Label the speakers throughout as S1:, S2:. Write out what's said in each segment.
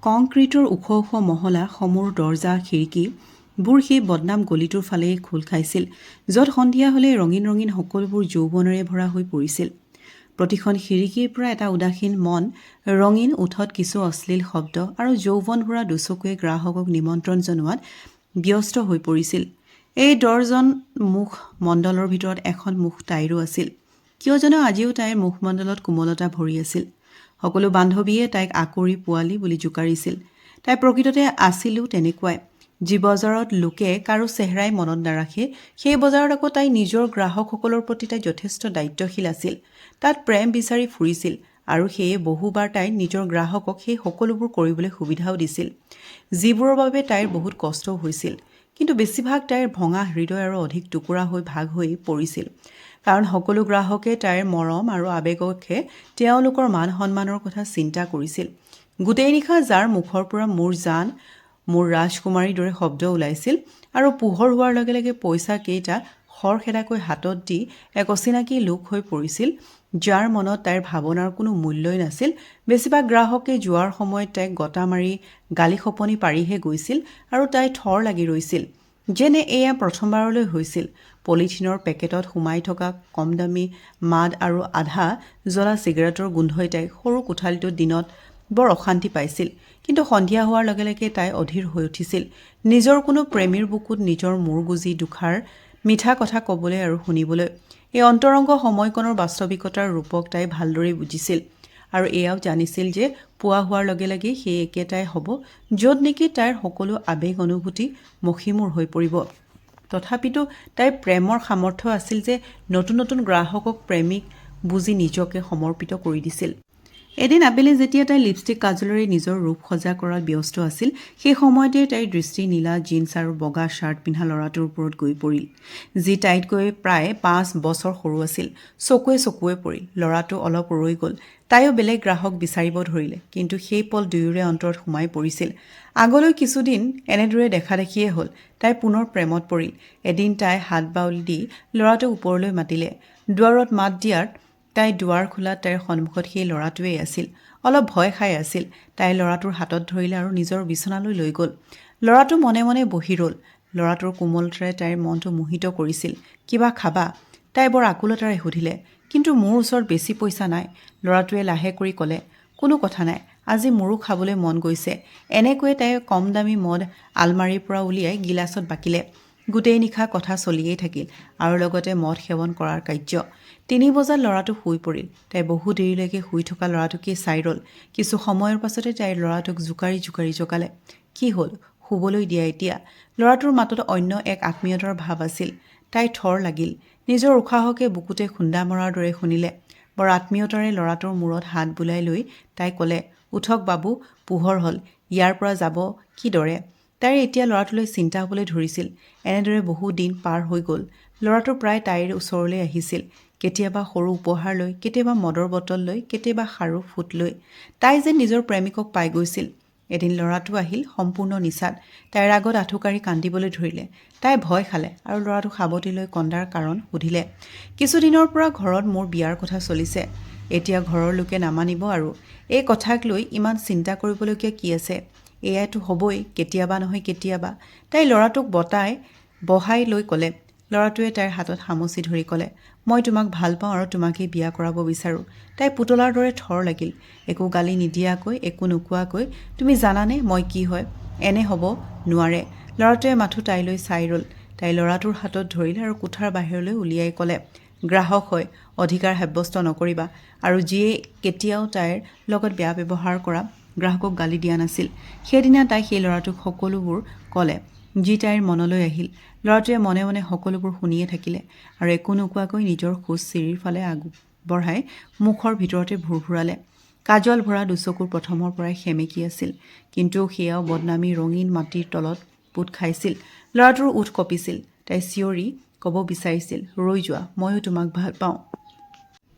S1: কংক্ৰিটৰ ওখ ওখ মহলা সমূৰ দৰ্জা খিৰিকীবোৰ সেই বদনাম গলিটোৰ ফালেই খোল খাইছিল য'ত সন্ধিয়া হ'লে ৰঙীন ৰঙীন সকলোবোৰ যৌৱনেৰে ভৰা হৈ পৰিছিল। প্ৰতিখন খিৰিকীৰ পৰা এটা উদাসীন মন, ৰঙীন ওঠত কিছু অশ্লীল শব্দ আৰু যৌৱন ভৰা দুচকুৱে গ্ৰাহকক নিমন্ত্ৰণ জনোৱাত ব্যস্ত হৈ পৰিছিল। এই দৰ্জন মুখ মণ্ডলৰ ভিতৰত এখন মুখ তাইৰো আছিল। কিয় জানো আজিও তাইৰ মুখমণ্ডলত কোমলতা ভৰি আছিল। সকলো বান্ধৱীয়ে তাইক আকৰি পোৱালি বুলি জোকাৰিছিল। তাই প্ৰকৃততে আছিলো তেনেকুৱাই। যি বজাৰত লোকে কাৰো চেহেৰাই মনত নাৰাখে, সেই বজাৰত আকৌ তাই নিজৰ গ্ৰাহকসকলৰ প্ৰতি তাই যথেষ্ট দায়িত্বশীল আছিল। তাত প্ৰেম বিচাৰি ফুৰিছিল আৰু সেয়ে বহুবাৰ তাই নিজৰ গ্ৰাহকক সেই সকলোবোৰ কৰিবলৈ সুবিধাও দিছিল, যিবোৰৰ বাবে তাইৰ বহুত কষ্টও হৈছিল। কিন্তু বেছিভাগ তাইৰ ভঙা হৃদয় আৰু অধিক টুকুৰা হৈ ভাগ হৈ পৰিছিল, কাৰণ সকলো গ্ৰাহকে তাইৰ মৰম আৰু আৱেগকহে তেওঁলোকৰ মান সন্মানৰ কথা চিন্তা কৰিছিল। গোটেই নিশা যাৰ মুখৰ পৰা মোৰ জান, মোৰ ৰাজকুমাৰীৰ দৰে শব্দ ওলাইছিল আৰু পোহৰ হোৱাৰ লগে লগে পইচা কেইটা খৰখেদাকৈ হাতত দি এক অচিনাকি লোক হৈ পৰিছিল, যাৰ মনত তাইৰ ভাৱনাৰ কোনো মূল্যই নাছিল। বেছিভাগ গ্ৰাহকে যোৱাৰ সময়ত তাইক গটা মাৰি গালি খপনি পাৰিহে গৈছিল আৰু তাই থৰ লাগি ৰৈছিল, যেনে এয়া প্ৰথমবাৰলৈ হৈছিল। পলিথিনৰ পেকেটত সোমাই থকা কম দামী মাদ আৰু আধা জ্বলা চিগাৰেটৰ গোন্ধই তাইক সৰু কোঠালিটোত দিনত বৰ অশান্তি পাইছিল। কিন্তু সন্ধিয়া হোৱাৰ লগে লগে তাই অধীৰ হৈ উঠিছিল, নিজৰ কোনো প্ৰেমীৰ বুকুত নিজৰ মূৰ গুজি দুখাৰ মিঠা কথা ক'বলৈ আৰু শুনিবলৈ। এই অন্তৰংগ সময়কণৰ বাস্তৱিকতাৰ ৰূপক তাই ভালদৰেই বুজিছিল আৰু এয়াও জানিছিল যে পুৱা হোৱাৰ লগে লগে সেই একেটাই হ'ব, য'ত নেকি তাইৰ সকলো আৱেগ অনুভূতি মষিমূৰ হৈ পৰিব। তথাপিতো তাইৰ প্ৰেমৰ সামৰ্থ্য আছিল যে নতুন নতুন গ্ৰাহকক প্ৰেমিক বুজি নিজকে সমৰ্পিত কৰি দিছিল। এদিন আবেলি যেতিয়া তাই লিপষ্টিক কাজলেৰে নিজৰ ৰূপ সজা কৰাত ব্যস্ত আছিল, সেই সময়তে তাইৰ দৃষ্টি নীলা জিন্স আৰু বগা শ্বাৰ্ট পিন্ধা ল'ৰাটোৰ ওপৰত গৈ পৰিল, যি তাইতকৈ প্ৰায় 5 বছৰ সৰু আছিল। চকুৱে পৰিল। ল'ৰাটো অলপ ৰৈ গ'ল। তাইও বেলেগ গ্ৰাহক বিচাৰিব ধৰিলে, কিন্তু সেই পল দুয়োৰে অন্তৰত সোমাই পৰিছিল। আগলৈ কিছুদিন এনেদৰে দেখা দেখিয়ে হ'ল। তাই পুনৰ প্ৰেমত পৰিল। এদিন তাই হাত বাউলি দি ল'ৰাটোক ওপৰলৈ মাতিলে। দুৱাৰত মাত দিয়াত তাই দুৱাৰ খোলাত তাইৰ সন্মুখত সেই ল'ৰাটোৱেই আছিল। অলপ ভয় খাই আছিল। তাই ল'ৰাটোৰ হাতত ধৰিলে আৰু নিজৰ বিচনালৈ লৈ গ'ল। ল'ৰাটো মনে মনে বহি ৰ'ল। ল'ৰাটোৰ কোমলতাৰে তাইৰ মনটো মোহিত কৰিছিল। কিবা খাবা? তাই বৰ আকুলতাৰে সুধিলে। কিন্তু মোৰ ওচৰত বেছি পইচা নাই, ল'ৰাটোৱে লাহে কৰি ক'লে। কোনো কথা নাই, আজি মোৰো খাবলৈ মন গৈছে। এনেকৈয়ে তাই কম দামী মদ আলমাৰীৰ পৰা উলিয়াই গিলাচত বাকিলে। গোটেই নিশা কথা চলিয়েই থাকিল আৰু লগতে মদ সেৱন কৰাৰ কাৰ্য। 3 বজাত ল'ৰাটো শুই পৰিল। তাই বহু দেৰিলৈকে শুই থকা ল'ৰাটোকেই চাই ৰ'ল। কিছু সময়ৰ পাছতে তাইৰ ল'ৰাটোক জোকাৰি জোকাৰি জগালে। কি হ'ল? শুবলৈ দিয়া এতিয়া? ল'ৰাটোৰ মাতত অন্য এক আত্মীয়তাৰ ভাৱ আছিল। তাই থৰ লাগিল। নিজৰ উশাহকে বুকুতে খুন্দা মৰাৰ দৰে শুনিলে। বৰ আত্মীয়তাৰে ল'ৰাটোৰ মূৰত হাত বুলাই লৈ তাই ক'লে, উঠক বাবু, পোহৰ হ'ল। ইয়াৰ পৰা যাব কি দৰে? তাইৰ এতিয়া ল'ৰাটোলৈ চিন্তা হ'বলৈ ধৰিছিল। এনেদৰে বহু দিন পাৰ হৈ গ'ল। ল'ৰাটো প্ৰায় তাইৰ ওচৰলৈ আহিছিল, কেতিয়াবা সৰু উপহাৰ লৈ, কেতিয়াবা মদৰ বটল লৈ, কেতিয়াবা খাৰু ফুট লৈ। তাই যেন নিজৰ প্ৰেমিকক পাই গৈছিল। এদিন ল'ৰাটো আহিল সম্পূৰ্ণ নিচাত। তাইৰ আগত আঁঠুকাৰি কান্দিবলৈ ধৰিলে। তাই ভয় খালে আৰু ল'ৰাটোক সাৱটি লৈ কন্দাৰ কাৰণ সুধিলে। কিছুদিনৰ পৰা ঘৰত মোৰ বিয়াৰ কথা চলিছে। এতিয়া ঘৰৰ লোকে নামানিব আৰু এই কথাক লৈ ইমান চিন্তা কৰিবলগীয়া কি আছে? এয়াইতো হ'বই, কেতিয়াবা নহয় কেতিয়াবা। তাই ল'ৰাটোক বহাই লৈ ক'লে। ল'ৰাটোৱে তাইৰ হাতত সামুচি ধৰি ক'লে, মই তোমাক ভাল পাওঁ আৰু তোমাকেই বিয়া কৰাব বিচাৰোঁ। তাই পুতলাৰ দৰে থৰ লাগিল। একো গালি নিদিয়াকৈ, একো নোকোৱাকৈ, তুমি জানানে মই কি হয়? এনে হ'ব নোৱাৰে। ল'ৰাটোৱে মাথো তাইলৈ চাই ৰ'ল। তাই ল'ৰাটোৰ হাতত ধৰিলে আৰু কোঠাৰ বাহিৰলৈ উলিয়াই ক'লে, গ্ৰাহক হয়, অধিকাৰ সাব্যস্ত নকৰিবা। আৰু যিয়ে কেতিয়াও তাইৰ লগত বেয়া ব্যৱহাৰ কৰা গ্ৰাহকক গালি দিয়া নাছিল, সেইদিনা তাই সেই ল'ৰাটোক সকলোবোৰ ক'লে, যি তাইৰ মনলৈ আহিল। ল'ৰাটোৱে মনে মনে সকলোবোৰ শুনিয়ে থাকিলে আৰু একো নোকোৱাকৈ নিজৰ খোজ চিৰিৰ ফালে আগবঢ়াই মুখৰ ভিতৰতে ভুৰভুৰালে। কাজল ভৰা দুচকুৰ প্ৰথমৰ পৰাই সেমেকি আছিল, কিন্তু সেয়াও বদনামী ৰঙীন মাটিৰ তলত পোত খাইছিল। ল'ৰাটোৰ ওঠ কঁপিছিল। তাই চিঞৰি ক'ব বিচাৰিছিল, ৰৈ যোৱা, ময়ো তোমাক ভাল পাওঁ।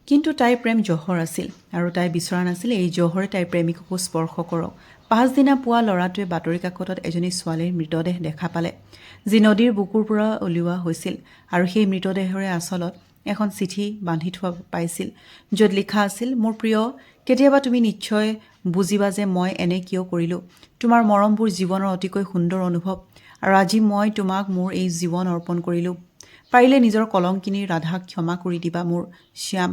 S1: কিন্তু তাইৰ প্ৰেম জহৰ আছিল আৰু তাই বিচৰা নাছিল এই জহৰে তাইৰ প্ৰেমিককো স্পৰ্শ কৰক। পাছদিনা পুৱা ল'ৰাটোৱে বাতৰি কাকতত এজনী ছোৱালীৰ মৃতদেহ দেখা পালে, যি নদীৰ বুকুৰ পৰা উলিওৱা হৈছিল, আৰু সেই মৃতদেহৰে আচলত এখন চিঠি বান্ধি থোৱা পাইছিল য'ত লিখা আছিল, মোৰ প্ৰিয়, কেতিয়াবা তুমি নিশ্চয় বুজিবা যে মই এনে কিয় কৰিলোঁ। তোমাৰ মৰমবোৰ জীৱনৰ অতিকৈ সুন্দৰ অনুভৱ, আৰু আজি মই তোমাক মোৰ এই জীৱন অৰ্পণ কৰিলোঁ। পাৰিলে নিজৰ কলংকিনী ৰাধাক ক্ষমা কৰি দিবা মোৰ শ্যাম।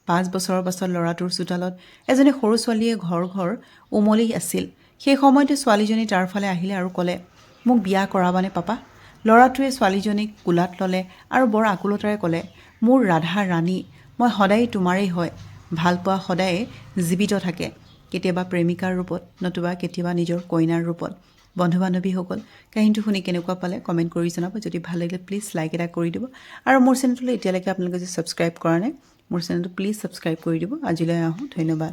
S1: 5 বছৰৰ পাছত ল'ৰাটোৰ চোতালত এজনী সৰু ছোৱালীয়ে ঘৰ ঘৰ উমলি আছিল। সেই সময়তে ছোৱালীজনী তাৰ ফালে আহিলে আৰু ক'লে, মোক বিয়া কৰাবানে পাপা? ল'ৰাটোৱে ছোৱালীজনীক কোলাত ল'লে আৰু বৰ আকুলতাৰে ক'লে, মোৰ ৰাধা ৰাণী, মই সদায় তোমাৰেই হয়। ভালপোৱা সদায়ে জীৱিত থাকে, কেতিয়াবা প্ৰেমিকাৰ ৰূপত, নতুবা কেতিয়াবা নিজৰ কইনাৰ ৰূপত। বন্ধু বান্ধৱীসকল, কাহিনীটো শুনি কেনেকুৱা পালে কমেণ্ট কৰি জনাব। যদি ভাল লাগিলে প্লিজ লাইক এটা কৰি দিব, আৰু মোৰ চেনেলটোলৈ এতিয়ালৈকে আপোনালোকে যদি ছাবস্ক্ৰাইব কৰা নাই, মোৰ চেনেলটো প্লিজ ছাবস্ক্ৰাইব কৰি দিব। আজিলৈ আহোঁ, ধন্যবাদ।